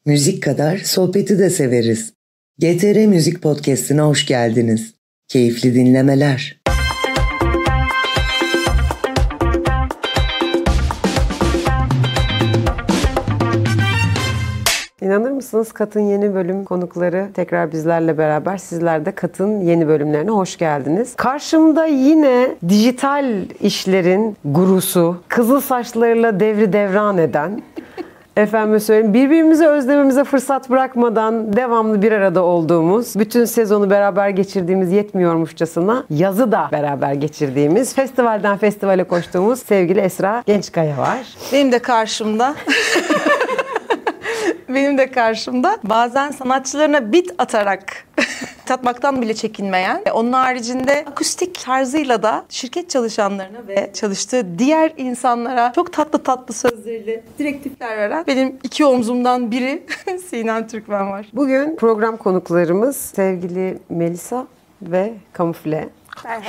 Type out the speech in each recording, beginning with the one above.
Müzik kadar sohbeti de severiz. GTR Müzik Podcast'ine hoş geldiniz. Keyifli dinlemeler. İnanır mısınız, Kat'ın yeni bölüm konukları tekrar bizlerle beraber. Sizler de Kat'ın yeni bölümlerine hoş geldiniz. Karşımda yine dijital işlerin gurusu, kızıl saçlarıyla devri devran eden, efendim söyleyeyim, birbirimizi özlememize fırsat bırakmadan devamlı bir arada olduğumuz, bütün sezonu beraber geçirdiğimiz yetmiyormuşçasına yazı da beraber geçirdiğimiz, festivalden festivale koştuğumuz sevgili Esra Gençkaya var. Benim de karşımda bazen sanatçılarına bit atarak tatmaktan bile çekinmeyen, onun haricinde akustik tarzıyla da şirket çalışanlarına ve çalıştığı diğer insanlara çok tatlı sözleriyle direktifler veren benim iki omzumdan biri Sinem Türkmen var. Bugün program konuklarımız sevgili Melisa ve Kamufle. Merhaba.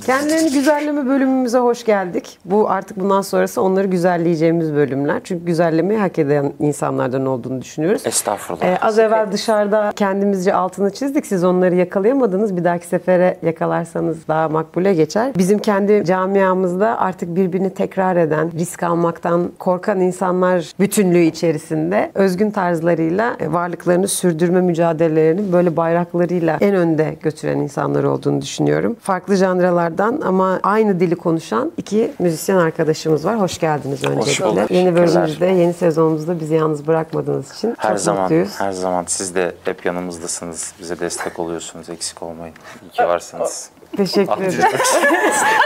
Kendilerini güzelleme bölümümüze hoş geldik. Bu artık bundan sonrası onları güzelleyeceğimiz bölümler. Çünkü güzellemeyi hak eden insanlardan olduğunu düşünüyoruz. Estağfurullah. Az evvel dışarıda kendimizce altını çizdik. Siz onları yakalayamadınız. Bir dahaki sefere yakalarsanız daha makbule geçer. Bizim kendi camiamızda artık birbirini tekrar eden, risk almaktan korkan insanlar bütünlüğü içerisinde özgün tarzlarıyla varlıklarını sürdürme mücadelelerini böyle bayraklarıyla en önde götüren insanlar olduğunu düşünüyorum. Farklı janralardan ama aynı dili konuşan iki müzisyen arkadaşımız var. Hoş geldiniz öncelikle. Yeni bölümümüzde, yeni sezonumuzda bizi yalnız bırakmadığınız için çok mutluyuz. Her zaman siz de hep yanımızdasınız. Bize destek oluyorsunuz. Eksik olmayın. İyi ki varsınız. Teşekkür ederim.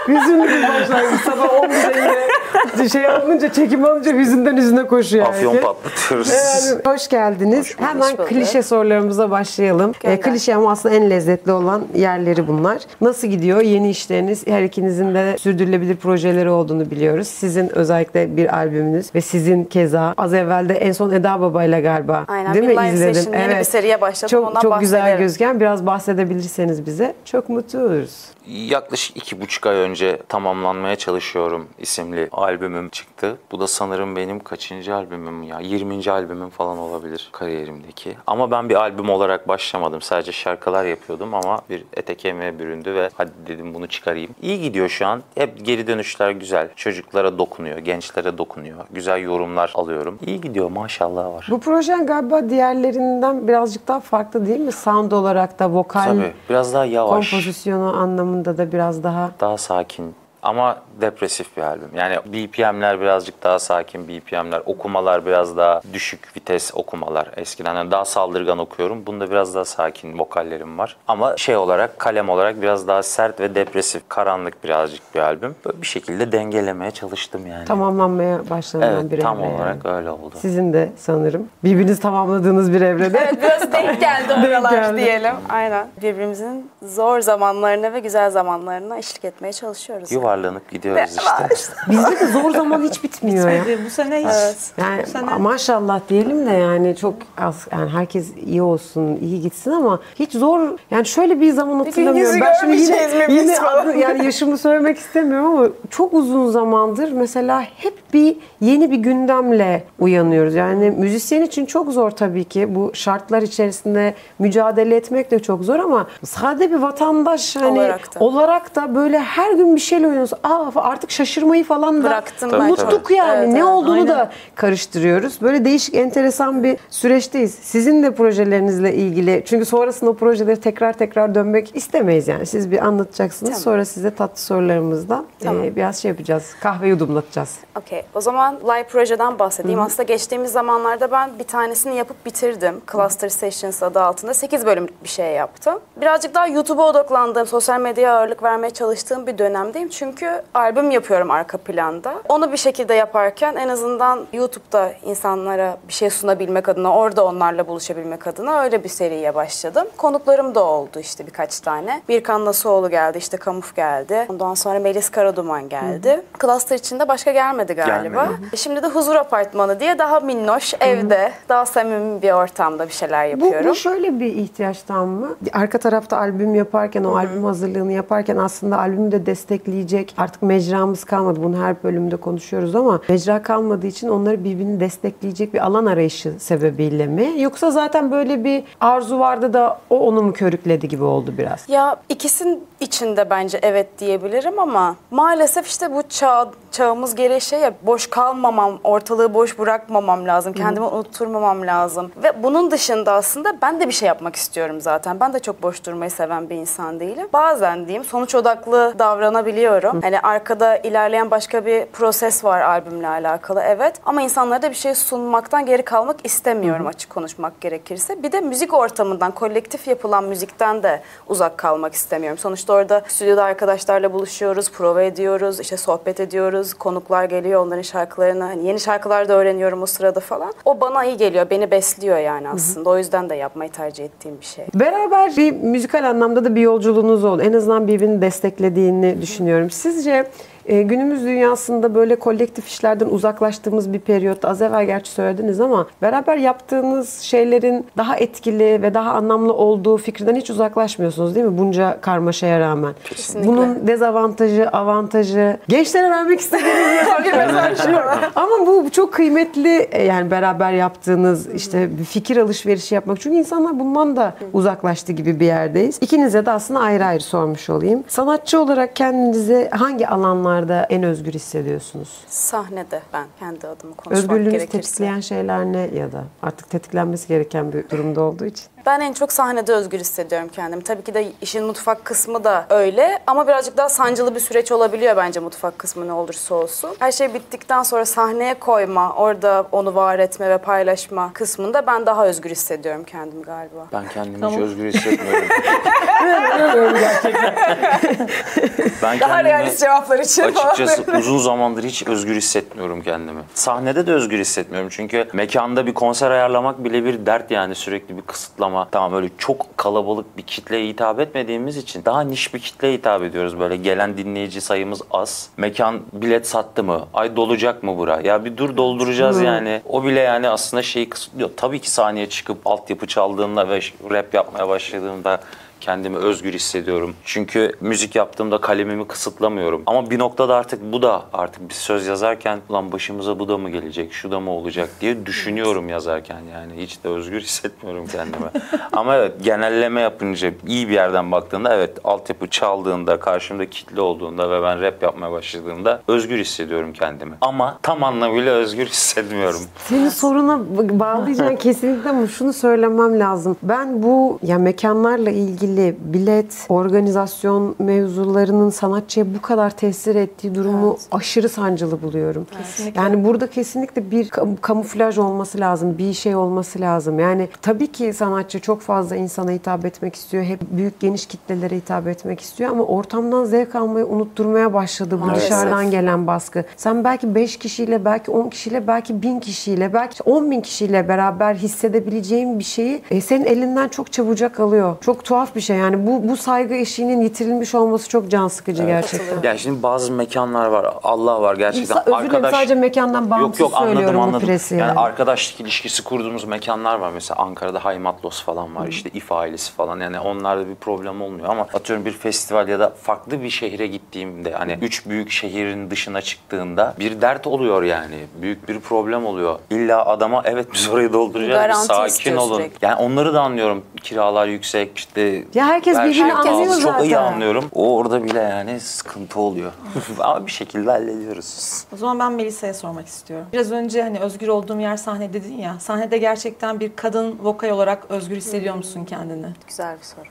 Hüzünlü bir başlangıç. Sabah 11'de alınca, çekim alınca hüzünden hüzüne koşuyor. Afyon patlatıyoruz. Yani, hoş geldiniz. Hemen klişe sorularımıza başlayalım. Klişe ama aslında en lezzetli olan yerleri bunlar. Nasıl gidiyor? Yeni işleriniz, her ikinizin de sürdürülebilir projeleri olduğunu biliyoruz. Sizin özellikle bir albümünüz ve sizin keza az evvel de en son Eda Baba'yla galiba. Aynen, değil bir mi? live İzledim. session, yeni bir seriye başladım. Çok güzel gözüken, biraz bahsedebilirseniz bize çok mutlu oluruz. Yaklaşık 2,5 ay önce Tamamlanmaya Çalışıyorum isimli albümüm çıktı. Bu da sanırım benim kaçıncı albümüm ya? 20. albümüm falan olabilir kariyerimdeki. Ama ben bir albüm olarak başlamadım. Sadece şarkılar yapıyordum ama bir ete kemiğe büründü ve hadi dedim bunu çıkarayım. İyi gidiyor şu an. Hep geri dönüşler güzel. Çocuklara dokunuyor, gençlere dokunuyor. Güzel yorumlar alıyorum. İyi gidiyor, maşallah var. Bu projen galiba diğerlerinden birazcık daha farklı değil mi? Sound olarak da, vokal, tabii, biraz daha yavaş. Kompozisyonu anlamında da biraz daha sakin ama depresif bir albüm. Yani BPM'ler birazcık daha sakin BPM'ler, okumalar biraz daha düşük vites okumalar. Eskiden daha saldırgan okuyorum. Bunda biraz daha sakin vokallerim var. Ama olarak, kalem olarak biraz daha sert ve depresif, karanlık birazcık bir albüm. Böyle bir şekilde dengelemeye çalıştım yani. Tamamlanmaya başlanan bir evre. Tam olarak öyle oldu. Sizin de sanırım birbirinizi tamamladığınız bir evrede. Evet, biraz denk geldi oralar diyelim. Aynen. Birbirimizin zor zamanlarına ve güzel zamanlarına eşlik etmeye çalışıyoruz. Yuvarlanıp gidiyoruz işte. Bizde de zor zaman hiç bitmiyor ya. Bu sene hiç. Evet. Yani maşallah diyelim de yani çok az, yani herkes iyi olsun, iyi gitsin ama hiç zor, yani şöyle bir zaman hatırlamıyorum. Ben şimdi yine yani yaşımı söylemek istemiyorum ama çok uzun zamandır mesela hep yeni bir gündemle uyanıyoruz. Yani müzisyen için çok zor tabii ki. Bu şartlar içerisinde mücadele etmek de çok zor ama sade bir vatandaş olarak da böyle her gün bir şeyle uyanıyoruz. Artık şaşırmayı falan da bıraktım unuttuk yani. Evet, ne olduğunu aynen. da karıştırıyoruz. Böyle değişik, enteresan bir süreçteyiz. Sizin de projelerinizle ilgili. Çünkü sonrasında o projeleri tekrar dönmek istemeyiz yani. Siz bir anlatacaksınız. Tamam. Sonra size tatlı sorularımızda biraz yapacağız. Kahve yudumlatacağız. Okey. O zaman live projeden bahsedeyim. Aslında geçtiğimiz zamanlarda ben bir tanesini yapıp bitirdim. Cluster Sessions adı altında 8 bölümlük bir şey yaptım. Birazcık daha YouTube'a odaklandığım, sosyal medyaya ağırlık vermeye çalıştığım bir dönemdeyim. Çünkü albüm yapıyorum arka planda. Onu bir şekilde yaparken en azından YouTube'da insanlara bir şey sunabilmek adına, orada onlarla buluşabilmek adına öyle bir seriye başladım. Konuklarım da oldu işte birkaç tane. Birkan Nasuoğlu geldi, işte Kamuf geldi. Ondan sonra Melis Karaduman geldi. Cluster içinde başka gelmedi galiba. Şimdi de Huzur Apartmanı diye daha minnoş, evde, daha samimi bir ortamda bir şeyler yapıyorum. Bu şöyle bir ihtiyaçtan mı? Arka tarafta albüm yaparken, o albüm hazırlığını yaparken aslında albümü de destekleyecek destekleyecek artık mecramız kalmadı. Bunu her bölümde konuşuyoruz ama mecra kalmadığı için onları birbirini destekleyecek bir alan arayışı sebebiyle mi? Yoksa zaten böyle bir arzu vardı da o onu mu körükledi gibi oldu biraz? Ya ikisinin içinde bence evet diyebilirim ama maalesef işte bu çağımız gereği boş kalmamam, ortalığı boş bırakmamam lazım. Kendimi unutturmamam lazım. Ve bunun dışında aslında ben de bir şey yapmak istiyorum zaten. Ben de çok boş durmayı seven bir insan değilim. Bazen diyeyim sonuç odaklı davranabiliyorum. Hani arkada ilerleyen başka bir proses var albümle alakalı, evet. Ama insanlara da bir şey sunmaktan geri kalmak istemiyorum, açık konuşmak gerekirse. Bir de müzik ortamından, kolektif yapılan müzikten de uzak kalmak istemiyorum. Sonuçta orada stüdyoda arkadaşlarla buluşuyoruz, prova ediyoruz, işte sohbet ediyoruz, konuklar geliyor, onların şarkılarını, hani yeni şarkılar da öğreniyorum o sırada falan. O bana iyi geliyor, beni besliyor yani aslında. O yüzden de yapmayı tercih ettiğim bir şey. Beraber bir müzikal anlamda da bir yolculuğunuz oldu. En azından birbirini desteklediğini düşünüyorum. Sizce günümüz dünyasında böyle kolektif işlerden uzaklaştığımız bir periyotta, az evvel gerçi söylediniz ama beraber yaptığınız şeylerin daha etkili ve daha anlamlı olduğu fikrinden hiç uzaklaşmıyorsunuz değil mi? Bunca karmaşaya rağmen. Kesinlikle. Bunun dezavantajı, avantajı, gençlere vermek istediğiniz ama bu çok kıymetli, yani beraber yaptığınız işte bir fikir alışverişi yapmak. Çünkü insanlar bundan da uzaklaştı gibi bir yerdeyiz. İkinize de aslında ayrı ayrı sormuş olayım. Sanatçı olarak kendinizi hangi alanlarda en özgür hissediyorsunuz? Sahnede ben kendi adımı konuşmak Özgürlüğünüzü gerekirse. tetikleyen şeyler ne ya da artık tetiklenmesi gereken bir durumda olduğu için? Ben en çok sahnede özgür hissediyorum kendimi. Tabii ki de işin mutfak kısmı da öyle ama birazcık daha sancılı bir süreç olabiliyor bence mutfak kısmı ne olursa olsun. Her şey bittikten sonra sahneye koyma, orada onu var etme ve paylaşma kısmında ben daha özgür hissediyorum kendimi galiba. Ben kendimi hiç özgür hissetmiyorum. Ben Daha kendimi realist cevaplar için açıkçası uzun zamandır hiç özgür hissetmiyorum kendimi. Sahnede de özgür hissetmiyorum çünkü mekanda bir konser ayarlamak bile bir dert, yani sürekli bir kısıtlama. Tamam, öyle çok kalabalık bir kitleye hitap etmediğimiz için daha niş bir kitleye hitap ediyoruz. Böyle gelen dinleyici sayımız az. Mekan bilet sattı mı? Ay dolacak mı bura? Ya bir dur, dolduracağız yani. O bile yani aslında şeyi kısıtlıyor. Tabii ki sahneye çıkıp altyapı çaldığımda ve rap yapmaya başladığımda kendimi özgür hissediyorum. Çünkü müzik yaptığımda kalemimi kısıtlamıyorum. Ama bir noktada artık bu da bir söz yazarken ulan başımıza bu da mı gelecek, şu da mı olacak diye düşünüyorum yazarken yani. Hiç de özgür hissetmiyorum kendimi. Ama evet, genelleme yapınca iyi bir yerden baktığında evet, altyapı çaldığında, karşımda kitle olduğunda ve ben rap yapmaya başladığımda özgür hissediyorum kendimi. Ama tam anlamıyla özgür hissetmiyorum. Senin soruna bağlayacağım kesinlikle ama şunu söylemem lazım. Ben bu mekanlarla ilgili bilet, organizasyon mevzularının sanatçıya bu kadar tesir ettiği durumu aşırı sancılı buluyorum. Kesinlikle. Yani burada kesinlikle bir kamuflaj olması lazım, bir şey olması lazım. Yani tabii ki sanatçı çok fazla insana hitap etmek istiyor, hep büyük geniş kitlelere hitap etmek istiyor ama ortamdan zevk almayı unutturmaya başladı bu dışarıdan gelen baskı. Sen belki 5 kişiyle, belki 10 kişiyle, belki 1000 kişiyle, belki 10.000 kişiyle beraber hissedebileceğin bir şeyi senin elinden çok çabucak alıyor. Çok tuhaf bir şey. Yani bu saygı eşiğinin yitirilmiş olması çok can sıkıcı gerçekten. Yani şimdi bazı mekanlar var, Allah var gerçekten. Özür dilerim, sadece mekandan bağımsız söylüyorum bu presi. Yani arkadaşlık ilişkisi kurduğumuz mekanlar var. Mesela Ankara'da Haymatlos falan var. İşte İF ailesi falan. Yani onlarda bir problem olmuyor ama atıyorum bir festival ya da farklı bir şehre gittiğimde hani 3 büyük şehrin dışına çıktığında bir dert oluyor yani. Büyük bir problem oluyor. İlla adama evet biz orayı dolduracağız. Garanti Sakin istiyor olun. sürekli. Yani onları da anlıyorum. Kiralar yüksek, işte Ya herkes birbirini şey anlıyor pahalı. Çok iyi zaten. anlıyorum. O orada bile yani sıkıntı oluyor. Ama bir şekilde hallediyoruz. O zaman ben Melisa'ya sormak istiyorum. Biraz önce hani özgür olduğum yer sahne dedin ya. Sahnede gerçekten bir kadın vokal olarak özgür hissediyor musun kendini? Güzel bir soru.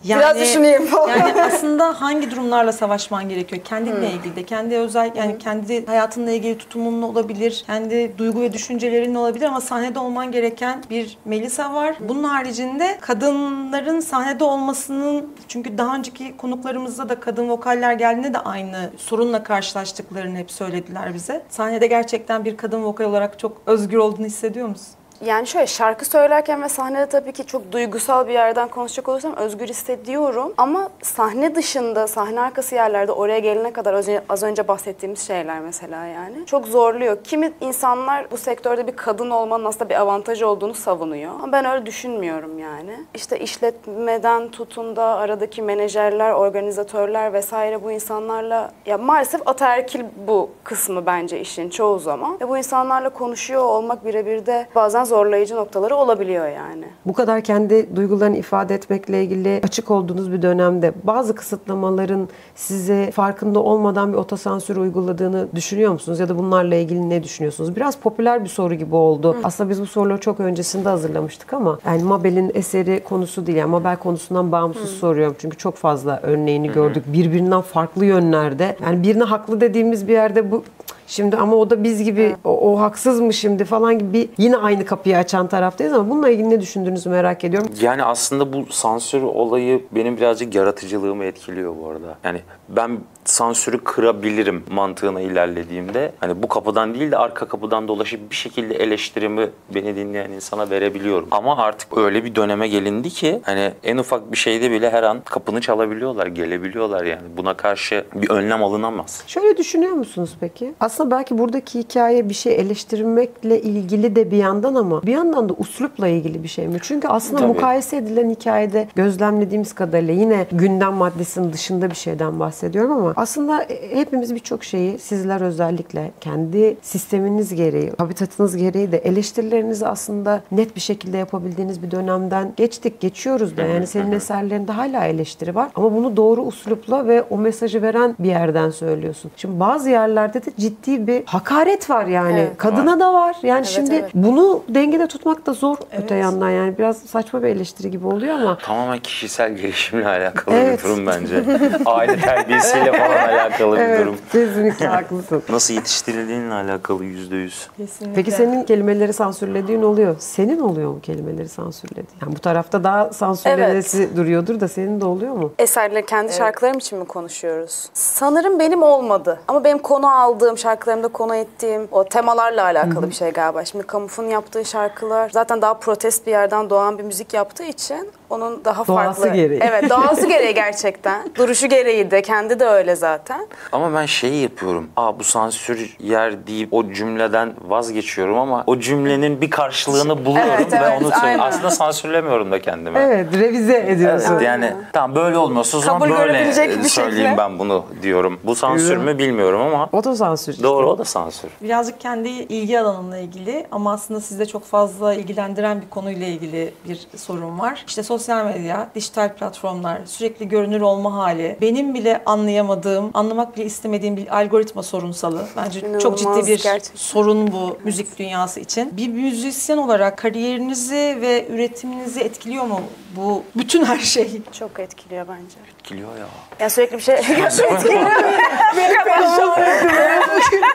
Yani, Biraz düşüneyim. Yani aslında hangi durumlarla savaşman gerekiyor? Kendinle ilgili de, kendi özel yani kendi hayatınla ilgili tutumunla olabilir, kendi duygu ve düşüncelerinle olabilir ama sahnede olman gereken bir Melisa var. Bunun haricinde kadınların sahnede olmasının, çünkü daha önceki konuklarımızda da kadın vokaller geldiğinde de aynı sorunla karşılaştıklarını hep söylediler bize. Sahnede gerçekten bir kadın vokal olarak çok özgür olduğunu hissediyor musun? Yani şöyle şarkı söylerken ve sahnede tabii ki çok duygusal bir yerden konuşacak olursam özgür hissediyorum. Ama sahne dışında, sahne arkası yerlerde oraya gelene kadar az önce bahsettiğimiz şeyler mesela yani çok zorluyor. Kimi insanlar bu sektörde bir kadın olmanın aslında bir avantaj olduğunu savunuyor. Ama ben öyle düşünmüyorum yani. İşte işletmeden tutun da aradaki menajerler, organizatörler vesaire bu insanlarla ya maalesef ataerkil bu kısmı bence işin çoğu zaman. Ve bu insanlarla konuşuyor olmak birebir de bazen zorlayıcı noktaları olabiliyor yani. Bu kadar kendi duygularını ifade etmekle ilgili açık olduğunuz bir dönemde bazı kısıtlamaların size farkında olmadan bir otosansür uyguladığını düşünüyor musunuz? Ya da bunlarla ilgili ne düşünüyorsunuz? Biraz popüler bir soru gibi oldu. Aslında biz bu soruları çok öncesinde hazırlamıştık ama yani Mabel'in eseri konusu değil. Yani Mabel konusundan bağımsız soruyorum. Çünkü çok fazla örneğini gördük. Birbirinden farklı yönlerde. Yani birine haklı dediğimiz bir yerde bu şimdi ama o da biz gibi o haksız mı şimdi falan gibi yine aynı kapıyı açan taraftayız ama bununla ilgili ne düşündüğünüzü merak ediyorum. Yani aslında bu sansür olayı benim birazcık yaratıcılığımı etkiliyor bu arada. Yani ben sansürü kırabilirim mantığına ilerlediğimde hani bu kapıdan değil de arka kapıdan dolaşıp bir şekilde eleştirimi beni dinleyen insana verebiliyorum. Ama artık öyle bir döneme gelindi ki hani en ufak bir şeyde bile her an kapını çalabiliyorlar, gelebiliyorlar yani. Buna karşı bir önlem alınamaz. Şöyle düşünüyor musunuz peki? Aslında belki buradaki hikaye bir şey eleştirmekle ilgili de bir yandan ama bir yandan da üslupla ilgili bir şey mi? Çünkü aslında Tabii. mukayese edilen hikayede gözlemlediğimiz kadarıyla yine gündem maddesinin dışında bir şeyden bahsediyorum ama aslında hepimiz birçok şeyi sizler özellikle kendi sisteminiz gereği, habitatınız gereği de eleştirilerinizi aslında net bir şekilde yapabildiğiniz bir dönemden geçiyoruz da yani senin eserlerinde hala eleştiri var ama bunu doğru üslupla ve o mesajı veren bir yerden söylüyorsun. Şimdi bazı yerlerde de ciddi bir hakaret var yani. Evet. Kadına da var. Yani şimdi evet. bunu dengede tutmak da zor öte yandan yani biraz saçma bir eleştiri gibi oluyor ama Tamamen kişisel gelişimle alakalı Evet. bir durum bence. Aile terbiyesiyle falan alakalı bir durum. kesinlikle haklısın. Nasıl yetiştirildiğinle alakalı %100. Kesinlikle. Peki senin kelimeleri sansürlediğin oluyor. Senin oluyor mu kelimeleri sansürlediğin? Yani bu tarafta daha sansürlenesi duruyordur da senin de oluyor mu? Eserle kendi şarkılarım için mi konuşuyoruz? Sanırım benim olmadı. Ama benim konu aldığım, şarkılarımda konu ettiğim o temalarla alakalı bir şey galiba. Şimdi Kamuf'un yaptığı şarkılar zaten daha protest bir yerden doğan bir müzik yaptığı için onun daha Doğası farklı. gereği. Evet, doğası gereği gerçekten. Duruşu gereği de, kendi de öyle zaten. Ama ben şeyi yapıyorum. Bu sansür yer deyip o cümleden vazgeçiyorum ama o cümlenin bir karşılığını buluyorum Evet, ve evet, onu söylüyorum. aynen. Aslında sansürlemiyorum da kendimi. Evet, revize ediyorsun. Evet, yani tamam böyle olmuyorsa o zaman Kabul böyle görebilecek bir söyleyeyim şekilde. ben bunu diyorum. Bu sansür mü bilmiyorum ama Otosansür işte. doğru, o da sansür. Birazcık kendi ilgi alanımla ilgili ama aslında sizi de çok fazla ilgilendiren bir konuyla ilgili bir sorun var. İşte sosyal medya, dijital platformlar, sürekli görünür olma hali, benim bile anlayamadığım, anlamak bile istemediğim bir algoritma sorunsalı. Bence çok ciddi İnanılmaz, bir gerçekten. sorun bu müzik dünyası için. Bir müzisyen olarak kariyerinizi ve üretiminizi etkiliyor mu bu bütün her şey? Çok etkiliyor bence. Etkiliyor ya. Ya sürekli bir şey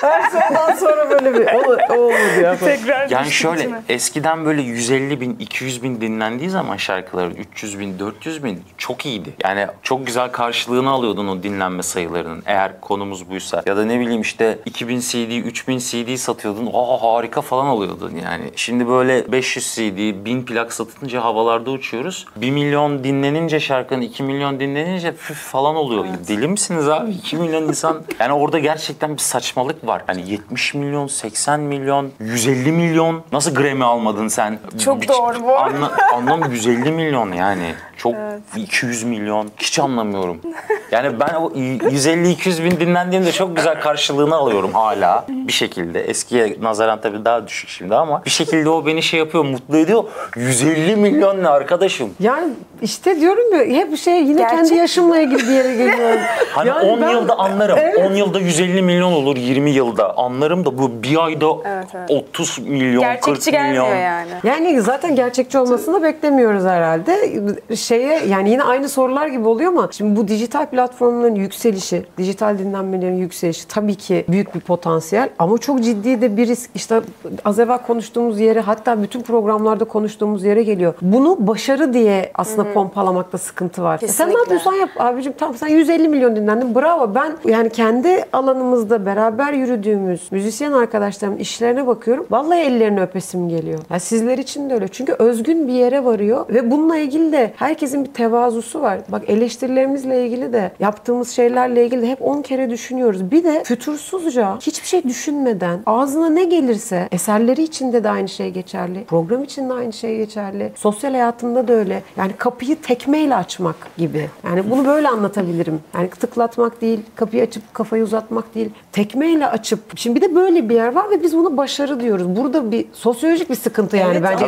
Her sondan sonra böyle bir olmadı ya. Yani şöyle eskiden böyle 150 bin, 200 bin dinlendiği zaman şarkıların 300 bin, 400 bin çok iyiydi. Yani çok güzel karşılığını alıyordun o dinlenme sayılarının eğer konumuz buysa. Ya da ne bileyim işte 2000 CD, 3000 CD satıyordun. Harika falan oluyordun yani. Şimdi böyle 500 CD, 1000 plak satınca havalarda uçuyoruz. 1 milyon dinlenince şarkının 2 milyon dinlenince falan oluyor. Evet. Deli misiniz abi? 2 milyon insan. Yani orada gerçekten bir saçmalık var. Hani 70 milyon, 80 milyon, 150 milyon. Nasıl Grammy almadın sen? Çok doğru bu. Anlam 150 milyon yani. Çok 200 milyon. Hiç anlamıyorum. Yani ben o 150-200 bin dinlendiğimde çok güzel karşılığını alıyorum hala. Bir şekilde. Eskiye nazaran tabii daha düşük şimdi ama bir şekilde o beni şey yapıyor, mutlu ediyor. 150 milyon ne arkadaşım? Yani işte diyorum ya hep yine kendi Gerçek. yaşımla ilgili bir yere geliyorum. Hani Yani 10 yılda anlarım. Evet. 10 yılda 150 milyon olur, 20 yılda anlarım da bu bir ayda Evet, evet. 30 milyon, Gerçekçi 40 milyon. gelmiyor yani. Yani zaten gerçekçi olmasını beklemiyoruz herhalde. şeye yani yine aynı sorular gibi oluyor ama şimdi bu dijital platformların yükselişi, dijital dinlenmelerin yükselişi tabii ki büyük bir potansiyel ama çok ciddi de bir risk. İşte az evvel konuştuğumuz yere, hatta bütün programlarda konuştuğumuz yere geliyor. Bunu başarı diye aslında pompalamakta sıkıntı var. Sen ne yapıyorsan yap abicim, tamam sen 150 milyon dinlendin, bravo. Ben yani kendi alanımızda beraber yürüdüğümüz müzisyen arkadaşlarımın işlerine bakıyorum. Vallahi ellerini öpesim geliyor. Yani sizler için de öyle. Çünkü özgün bir yere varıyor ve bununla ilgili de herkesin bir tevazusu var. Bak eleştirilerimizle ilgili de, yaptığımız şeylerle ilgili de hep 10 kere düşünüyoruz. Bir de fütursuzca, hiçbir şey düşünmeden ağzına ne gelirse, eserleri içinde de aynı şey geçerli. Program için de aynı şey geçerli. Sosyal hayatında da öyle. Yani kapıyı tekmeyle açmak gibi. Yani bunu böyle anlatabilirim. Yani tıklatmak değil, kapıyı açıp kafayı uzatmak değil. Tekmeyle açıp. Şimdi bir de böyle bir yer var ve biz bunu başarı diyoruz. Burada bir sosyolojik bir sıkıntı yani bence.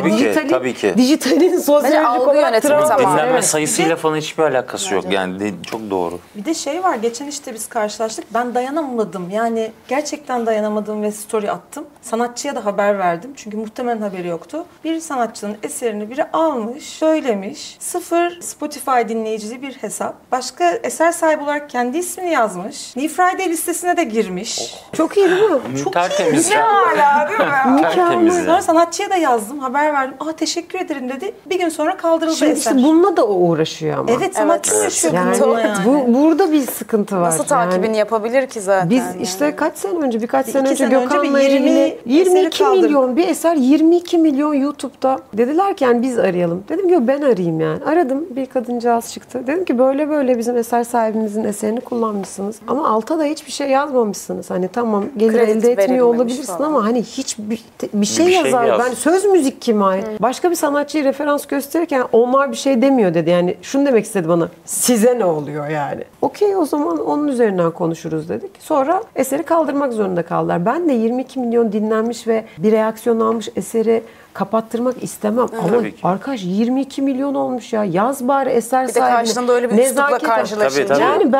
Tabii ki. Dijitalin sosyolojik algı olarak yönetimi travması. tamam. Dinlenme Evet. sayısıyla falan hiçbir alakası yok. Yani çok doğru. Bir de şey var, geçen işte biz karşılaştık. Ben dayanamadım. Yani gerçekten dayanamadım ve story attım. Sanatçıya da haber verdim. Çünkü muhtemelen haberi yoktu. Bir sanatçının eserini biri almış, söylemiş. 0 Spotify dinleyicili bir hesap. Başka eser sahibi olarak kendi ismini yazmış. New Friday listesine de girmiş. Çok iyi değil mi? Çok Tertemiz. iyi. Ne hala değil mi? Tertemiz ya. Sonra sanatçıya da yazdım, haber verdim. Teşekkür ederim dedi. Bir gün sonra kaldırıldı Şimdi eser. işte bununla da o uğraşıyor ama. Evet, sanatçı uğraşıyor Yani, bununla yani. burada bir sıkıntı var. Nasıl takibini yapabilir ki zaten? Biz işte kaç sene önce, birkaç sene önce sene önce Gökhan'la bir 20 ilgili 22 eseri kaldırdık. milyon bir eser, 22 milyon YouTube'da. Dediler ki yani biz arayalım. Dedim ki ben arayayım yani. Aradım, bir kadıncağız çıktı. Dedim ki böyle böyle bizim eser sahibimizin eserini kullanmışsınız. Ama alta da hiçbir şey yazmamışsınız. Hani tamam gelir Kredi elde etmiyor verilmemiş olabilirsin falan. ama hani hiçbir bir şey Bir şey yazar. yaz. Ben söz müzik kime ait? Başka bir sanatçıyı referans gösterirken onlar bir şey demiyor dedi. Yani şunu demek istedi bana. Size ne oluyor yani? Okey, o zaman onun üzerinden konuşuruz dedik. Sonra eseri kaldırmak zorunda kaldılar. Ben de 22 milyon dinlenmiş ve bir reaksiyon almış eseri kapattırmak istemem. Ama arkadaş 22 milyon olmuş ya. Yaz bari eser Bir de sahibine. karşılığında öyle bir üslupla Nezaket- karşılaşınca. Tabii. Yani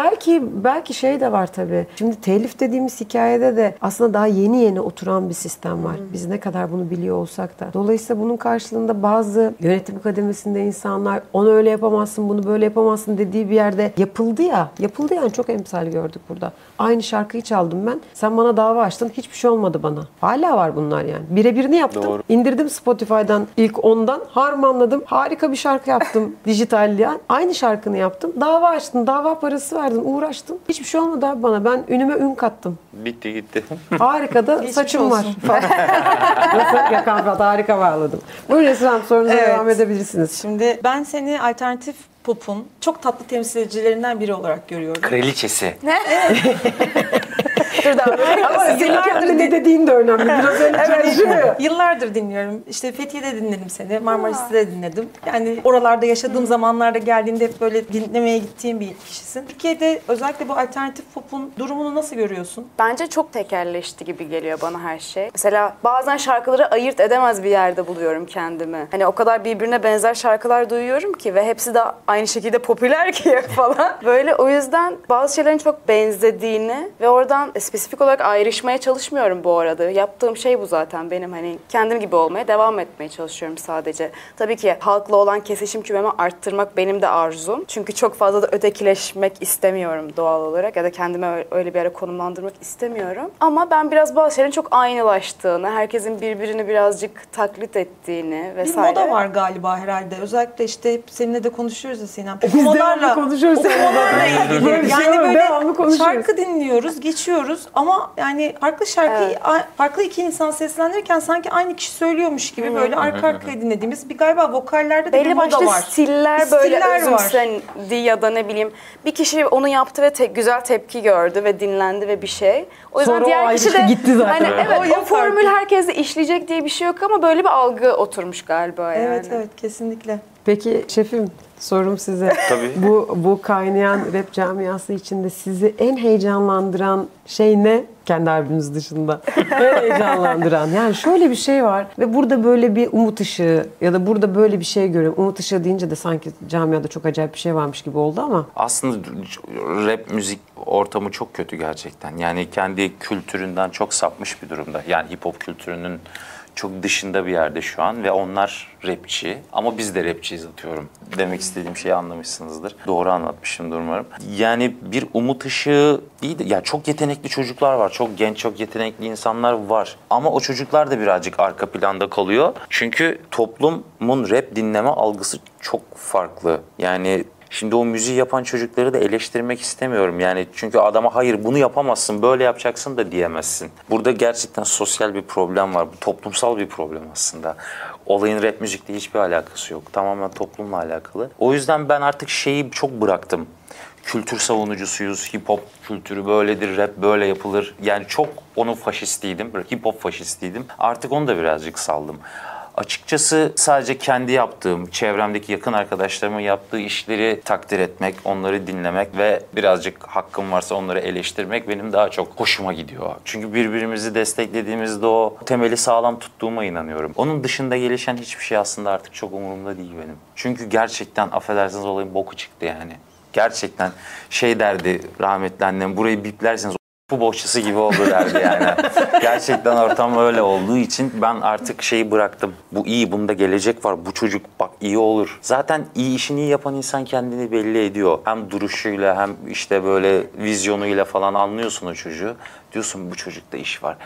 belki şey de var tabii. Şimdi telif dediğimiz hikayede de aslında daha yeni oturan bir sistem var. Biz ne kadar bunu biliyor olsak da. Dolayısıyla bunun karşılığında bazı yönetim kademesinde insanlar onu öyle yapamazsın, bunu böyle yapamazsın dediği bir yerde yapıldı ya. Yapıldı yani, çok emsal gördük burada. Aynı şarkıyı çaldım ben. Sen bana dava açtın. Hiçbir şey olmadı bana. Hala var bunlar yani. Birebirini yaptım. Doğru. İndirdim Spotify'dan ilk 10'dan. Harmanladım. Harika bir şarkı yaptım dijitalli. Aynı şarkını yaptım. Dava açtın. Dava parası verdin. Uğraştın. Hiçbir şey olmadı abi bana. Ben ünüme ün kattım. Bitti gitti. Harika da Geçmiş saçım var. olsun. Nasıl? Yakan Fırat, harika bağladım. Buyurun Esra Hanım, sorunuza Evet. devam edebilirsiniz. Şimdi ben seni alternatif pop'un çok tatlı temsilcilerinden biri olarak görüyorum. Kraliçesi. Dur da Ama senin kendi ne dediğin de önemli. Biraz öyle çalışıyor. Yıllardır dinliyorum. İşte Fethiye'de dinledim seni, Marmaris'te de dinledim. Yani oralarda yaşadığım zamanlarda geldiğinde hep böyle dinlemeye gittiğim bir kişisin. Türkiye'de özellikle bu alternatif pop'un durumunu nasıl görüyorsun? Bence çok tekelleşti gibi geliyor bana her şey. Mesela bazen şarkıları ayırt edemez bir yerde buluyorum kendimi. Hani o kadar birbirine benzer şarkılar duyuyorum ki ve hepsi de aynı şekilde popüler ki falan. Böyle o yüzden bazı şeylerin çok benzediğini ve oradan spesifik olarak ayrışmaya çalışmıyorum bu arada. Yaptığım şey bu zaten benim, hani kendim gibi olmaya devam etmeye çalışıyorum sadece. Tabii ki halkla olan kesişim kümemi arttırmak benim de arzum. Çünkü çok fazla da ötekileşmek istemiyorum doğal olarak ya da kendime öyle bir yere konumlandırmak istemiyorum. Ama ben biraz bazı şeylerin çok aynılaştığını, herkesin birbirini birazcık taklit ettiğini Bir vesaire. moda var galiba herhalde. Özellikle işte hep seninle de konuşuyoruz ya Sinem. devamlı konuşuyoruz Okumalarla ilgili. Böyle bir şey Yani var, böyle devamlı konuşuyoruz. şarkı dinliyoruz, geçiyoruz ama yani farklı şarkıyı farklı iki insan seslendirirken sanki aynı kişi söylüyormuş gibi böyle arka arkaya dinlediğimiz bir galiba vokallerde de bir Belli moda başlı var. stiller Bir böyle stiller var. özümsendi ya da ne bileyim bir kişi onu yaptı ve güzel tepki gördü ve dinlendi ve bir şey. O yüzden Sonra o diğer aynı kişi şey de gitti zaten. Hani, Evet. evet, O o yok formül artık. herkeste işleyecek diye bir şey yok ama böyle bir algı oturmuş galiba yani. Evet evet kesinlikle. Peki şefim, sorum size. Tabii. Bu kaynayan rap camiası içinde sizi en heyecanlandıran şey ne? Kendi albümünüz dışında. En heyecanlandıran. Yani şöyle bir şey var ve burada böyle bir umut ışığı ya da burada böyle bir şey görüyorum. Umut ışığı deyince de sanki camiada çok acayip bir şey varmış gibi oldu ama. Aslında rap müzik ortamı çok kötü gerçekten. Yani kendi kültüründen çok sapmış bir durumda. Yani hip hop kültürünün çok dışında bir yerde şu an ve onlar rapçi ama biz de rapçiyiz atıyorum. Demek istediğim şeyi anlamışsınızdır. Doğru anlatmışımdır umarım. Yani bir umut ışığı değil de ya çok yetenekli çocuklar var. Çok genç, çok yetenekli insanlar var. Ama o çocuklar da birazcık arka planda kalıyor. Çünkü toplumun rap dinleme algısı çok farklı. Yani şimdi o müziği yapan çocukları da eleştirmek istemiyorum. Yani çünkü adama hayır bunu yapamazsın, böyle yapacaksın da diyemezsin. Burada gerçekten sosyal bir problem var. Bu toplumsal bir problem aslında. Olayın rap müzikle hiçbir alakası yok. Tamamen toplumla alakalı. O yüzden ben artık şeyi çok bıraktım. Kültür savunucusuyuz, hip hop kültürü böyledir, rap böyle yapılır. Yani çok onun faşistiydim, hip hop faşistiydim. Artık onu da birazcık saldım. Açıkçası sadece kendi yaptığım, çevremdeki yakın arkadaşlarımın yaptığı işleri takdir etmek, onları dinlemek ve birazcık hakkım varsa onları eleştirmek benim daha çok hoşuma gidiyor. Çünkü birbirimizi desteklediğimizde o temeli sağlam tuttuğuma inanıyorum. Onun dışında gelişen hiçbir şey aslında artık çok umurumda değil benim. Çünkü gerçekten affedersiniz olayın boku çıktı yani. Gerçekten şey derdi rahmetli annem, burayı biplerseniz bu bohçası gibi oldu derdi yani. Gerçekten ortam öyle olduğu için ben artık şeyi bıraktım. Bu iyi, bunda gelecek var. Bu çocuk bak iyi olur. Zaten iyi işini iyi yapan insan kendini belli ediyor. Hem duruşuyla hem işte böyle vizyonuyla falan anlıyorsun o çocuğu. Diyorsun bu çocukta iş var.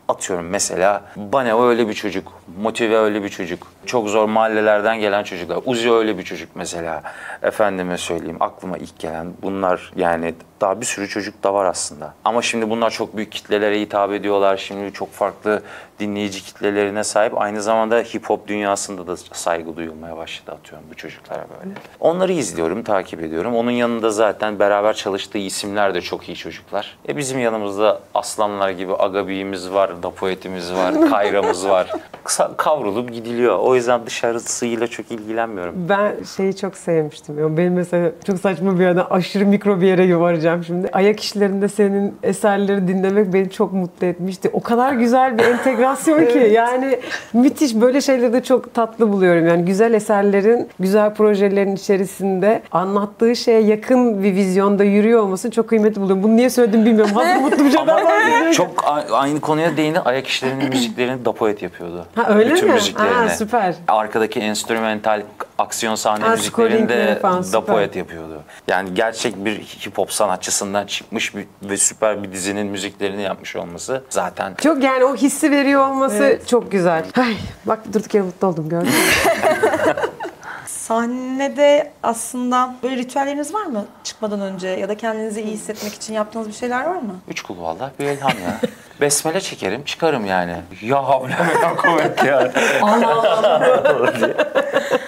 Atıyorum mesela Bane öyle bir çocuk, Motive öyle bir çocuk, çok zor mahallelerden gelen çocuklar, Uzi öyle bir çocuk mesela. Efendime söyleyeyim aklıma ilk gelen bunlar yani daha bir sürü çocuk da var aslında. Ama şimdi bunlar çok büyük kitlelere hitap ediyorlar, şimdi çok farklı dinleyici kitlelerine sahip. Aynı zamanda hip hop dünyasında da saygı duyulmaya başladı atıyorum bu çocuklara böyle. Onları izliyorum, takip ediyorum. Onun yanında zaten beraber çalıştığı isimler de çok iyi çocuklar. Bizim yanımızda aslanlar gibi Agabi'miz var, Dapoet'imiz var, Kayra'mız var. Kavrulup gidiliyor. O yüzden dışarısıyla çok ilgilenmiyorum. Ben şeyi çok sevmiştim. Ya. Benim mesela çok saçma bir yerden aşırı mikro bir yere yuvaracağım şimdi. Ayak işlerinde senin eserleri dinlemek beni çok mutlu etmişti. O kadar güzel bir entegrasyon ki. Yani müthiş, böyle şeyleri de çok tatlı buluyorum. Yani güzel eserlerin, güzel projelerin içerisinde anlattığı şeye yakın bir vizyonda yürüyor olmasını çok kıymetli buluyorum. Bunu niye söyledim bilmiyorum. Hazır mutlu bir şeyden bahsediyorum. Çok aynı konuya değindi. Ayak işlerinin müziklerini Dapoet yapıyordu. Ha öyle bütün mi? müziklerini. Ha, süper. Arkadaki enstrümantal aksiyon sahne müziklerini de Dapoet yapıyordu. Yani gerçek bir hip hop sanatçısından çıkmış ve süper bir dizinin müziklerini yapmış olması zaten. Çok yani o hissi veriyor olması çok güzel. Ay, bak durduk yere mutlu oldum gördün mü? Sahnede aslında böyle ritüelleriniz var mı çıkmadan önce ya da kendinizi iyi hissetmek için yaptığınız bir şeyler var mı? 3 kul vallahi bir elham ya. Besmele çekerim çıkarım yani. Ya havle ve la kuvvet ya. Allah.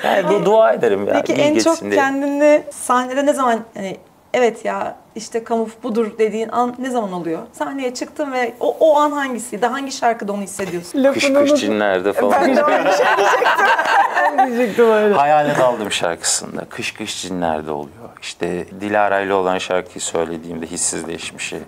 Yani dua ederim ya. Peki en çok kendini sahnede ne zaman hani evet ya işte kamuf budur dediğin an ne zaman oluyor? Sahneye çıktın ve o an hangisiydi? Hangi şarkıda onu hissediyorsun? Kış kış cinlerde falan. Ben de öyle bir şey diyecektim öyle. Hayalet aldım şarkısında. Kış kış cinlerde oluyor. İşte Dilara ile olan şarkıyı söylediğimde hissizleşmişi.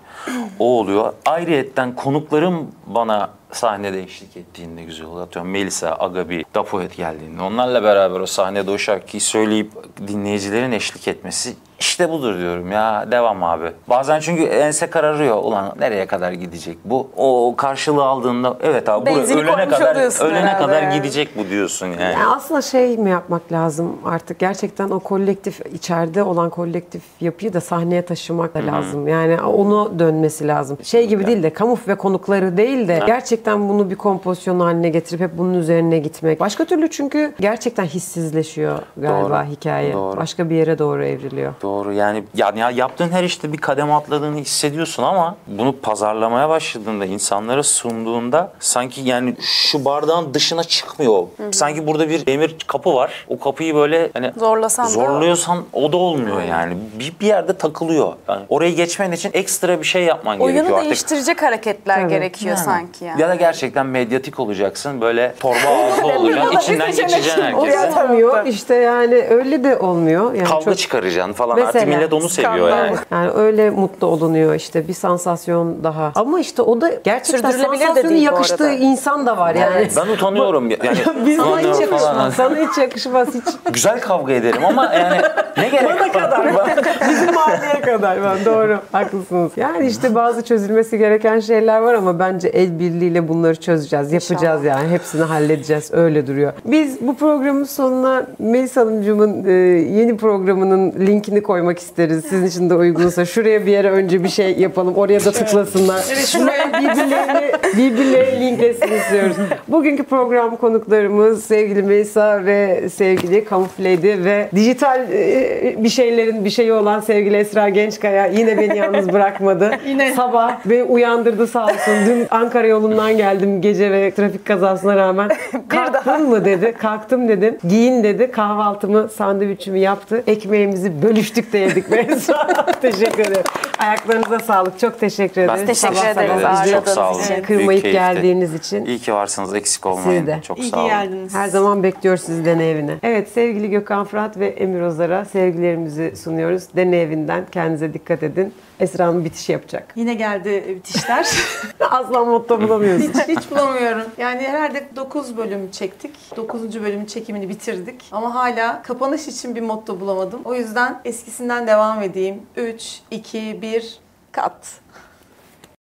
O oluyor. Ayrıyetten konuklarım bana sahnede eşlik ettiğinde güzel oluyor. Atıyorum Melisa, Agabi, Dapoet geldiğinde. Onlarla beraber o sahnede o şarkıyı söyleyip dinleyicilerin eşlik etmesi işte budur diyorum ya. Devam abi. Bazen çünkü ense kararıyor. Ulan nereye kadar gidecek bu? O karşılığı aldığında evet abi ölene kadar gidecek bu diyorsun yani. Yani aslında şey mi yapmak lazım artık? Gerçekten o kolektif, içeride olan kolektif yapıyı da sahneye taşımak da lazım. Yani onu dönmesi lazım. Şey gibi değil de kamuf ve konukları değil de gerçekten bunu bir kompozisyon haline getirip hep bunun üzerine gitmek. Başka türlü çünkü gerçekten hissizleşiyor galiba hikaye. Doğru. Başka bir yere doğru evriliyor. Doğru yani yaptığın her işte bir kademe atladığını hissediyorsun ama bunu pazarlamaya başladığında, insanlara sunduğunda sanki yani şu bardağın dışına çıkmıyor. Sanki burada bir demir kapı var. O kapıyı böyle hani zorluyorsan o da olmuyor yani. Bir yerde takılıyor. Yani orayı geçmen için ekstra bir şey yapman gerekiyor artık. Oyunu değiştirecek hareketler gerekiyor sanki yani. Ya da gerçekten medyatik olacaksın. Böyle torba ağzı olacaksın. İçinden geçeceksin herkese. Yatamıyor. İşte yani öyle de olmuyor. Yani Kavga çıkaracaksın falan. Artık Mesela, millet onu seviyor skandal. yani. Yani öyle mutlu olunuyor işte bir sansasyon daha. Ama işte o da gerçekten Sürdürülebilir de sansasyonun değil bu yakıştığı arada. insan da var yani. Ben utanıyorum. Yani Biz sana hiç utanıyorum yakışmaz. falan. Sana hiç yakışmaz hiç. Güzel kavga ederim ama yani ne gerek Bana kadar. var? Bizim mahalleye kadar ben. Doğru. Haklısınız. Yani işte bazı çözülmesi gereken şeyler var ama bence el birliğiyle bunları çözeceğiz. Yapacağız yani. Hepsini halledeceğiz. Öyle duruyor. Biz bu programın sonuna Melis Hanımcığımın yeni programının linkini koymak isteriz. Sizin için de uygunsa. Şuraya bir yere önce bir şey yapalım. Oraya da tıklasınlar. Şuraya birbirlerini linklesin istiyoruz. Bugünkü program konuklarımız sevgili Melisa ve sevgili Kamufledi ve dijital bir şeyi olan sevgili Esra Gençkaya yine beni yalnız bırakmadı. Yine. Sabah beni uyandırdı sağ olsun. Dün Ankara yolundan geldim gece ve trafik kazasına rağmen. Kalktın mı dedi. Kalktım dedim. Giyin dedi. Kahvaltımı, sandviçimi yaptı. Ekmeğimizi bölüştük de yedik Melisa. Teşekkür ederim. Ayaklarınıza sağlık. Çok teşekkür ederiz. teşekkür Sabah ederiz. sabah bizi Çok sağ olun. için. kırmayıp Büyük keyifti. geldiğiniz için. İyi ki varsınız. Eksik olmayın. Siz de. Çok İyi sağ ki olun. geldiniz. Her zaman bekliyoruz sizi Dene Evi'ne. Evet sevgili Gökhan Fırat ve Emir Ozar'a sevgilerimizi sunuyoruz. Dene Evi'nden kendinize dikkat edin. Esra Hanım bitiş yapacak. Yine geldi bitişler. Asla motto bulamıyoruz. hiç bulamıyorum. Yani herhalde 9 bölüm çektik. 9. bölümün çekimini bitirdik. Ama hala kapanış için bir motto bulamadım. O yüzden eskisinden devam edeyim. 3, 2, 1, kat.